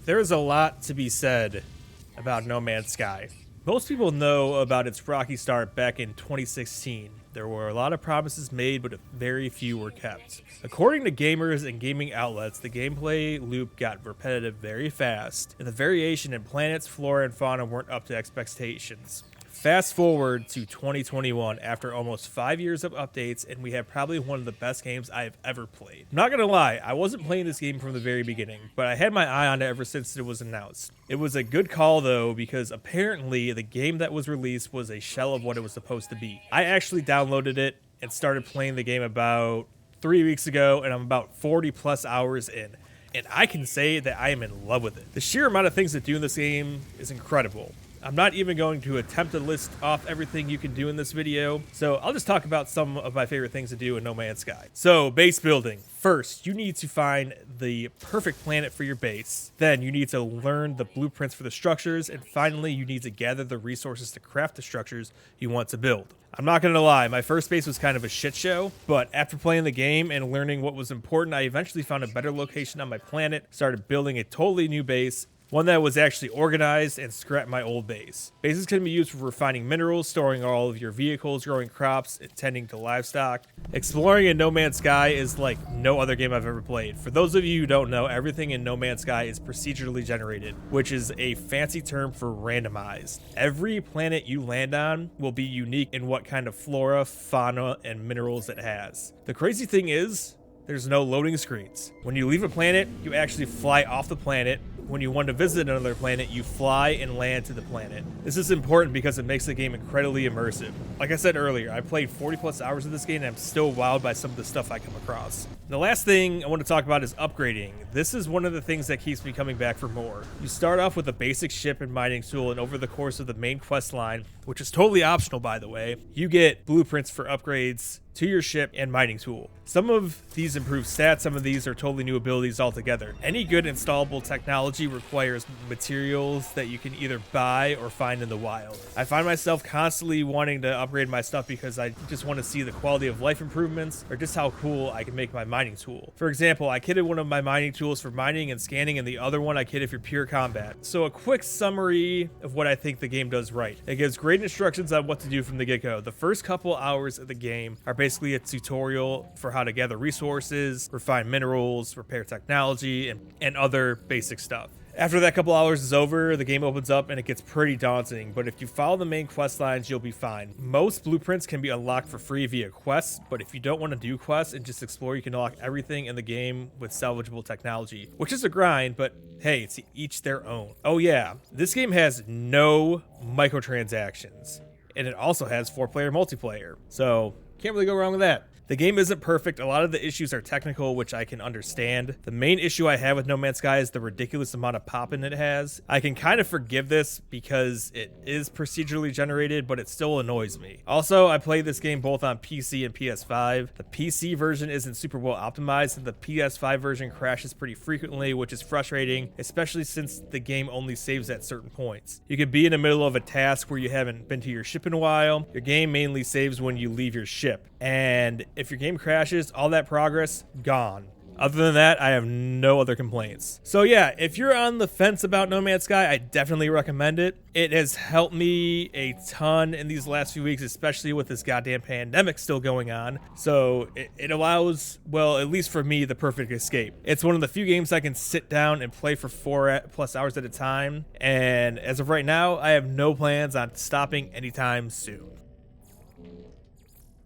There's a lot to be said about No Man's Sky. Most people know about its rocky start back in 2016. There were a lot of promises made, but very few were kept. According to gamers and gaming outlets, the gameplay loop got repetitive very fast, and the variation in planets, flora, and fauna weren't up to expectations. Fast forward to 2021 after almost 5 years of updates, and we have probably one of the best games I've ever played. I'm not gonna lie, I wasn't playing this game from the very beginning, but I had my eye on it ever since it was announced. It was a good call though, because apparently the game that was released was a shell of what it was supposed to be. I actually downloaded it and started playing the game about 3 weeks ago, and I'm about 40 plus hours in. And I can say that I am in love with it. The sheer amount of things to do in this game is incredible. I'm not even going to attempt to list off everything you can do in this video, so I'll just talk about some of my favorite things to do in No Man's Sky. So, base building. First, you need to find the perfect planet for your base. Then, you need to learn the blueprints for the structures, and finally, you need to gather the resources to craft the structures you want to build. I'm not gonna lie, my first base was kind of a shit show, but after playing the game and learning what was important, I eventually found a better location on my planet, started building a totally new base, one that was actually organized, and scrapped my old base. Bases can be used for refining minerals, storing all of your vehicles, growing crops, and tending to livestock. Exploring in No Man's Sky is like no other game I've ever played. For those of you who don't know, everything in No Man's Sky is procedurally generated, which is a fancy term for randomized. Every planet you land on will be unique in what kind of flora, fauna, and minerals it has. The crazy thing is, there's no loading screens. When you leave a planet, you actually fly off the planet. When you want to visit another planet, you fly and land to the planet. This is important because it makes the game incredibly immersive. Like I said earlier, I played 40 plus hours of this game and I'm still wowed by some of the stuff I come across. The last thing I want to talk about is upgrading. This is one of the things that keeps me coming back for more. You start off with a basic ship and mining tool, and over the course of the main quest line, which is totally optional by the way, you get blueprints for upgrades to your ship and mining tool. Some of these improve stats, some of these are totally new abilities altogether. Any good installable technology requires materials that you can either buy or find in the wild. I find myself constantly wanting to upgrade my stuff because I just want to see the quality of life improvements or just how cool I can make my mining tool. For example, I kitted one of my mining tools for mining and scanning, and the other one I kitted for pure combat. So a quick summary of what I think the game does right. It gives great instructions on what to do from the get-go. The first couple hours of the game are basically a tutorial for how to gather resources, refine minerals, repair technology, and other basic stuff. After that couple hours is over, the game opens up and it gets pretty daunting, but if you follow the main quest lines, you'll be fine. Most blueprints can be unlocked for free via quests, but if you don't want to do quests and just explore, you can unlock everything in the game with salvageable technology, which is a grind, but hey, it's each their own. Oh yeah, this game has no microtransactions, and it also has 4-player multiplayer, so can't really go wrong with that. The game isn't perfect. A lot of the issues are technical, which I can understand. The main issue I have with No Man's Sky is the ridiculous amount of popping it has. I can kind of forgive this because it is procedurally generated, but it still annoys me. Also, I played this game both on PC and PS5. The PC version isn't super well optimized, and the PS5 version crashes pretty frequently, which is frustrating, especially since the game only saves at certain points. You could be in the middle of a task where you haven't been to your ship in a while. Your game mainly saves when you leave your ship, and if your game crashes, all that progress, gone. Other than that, I have no other complaints. So yeah, if you're on the fence about No Man's Sky, I definitely recommend it. It has helped me a ton in these last few weeks, especially with this goddamn pandemic still going on. So it allows, well, at least for me, the perfect escape. It's one of the few games I can sit down and play for 4+ hours at a time. And as of right now, I have no plans on stopping anytime soon.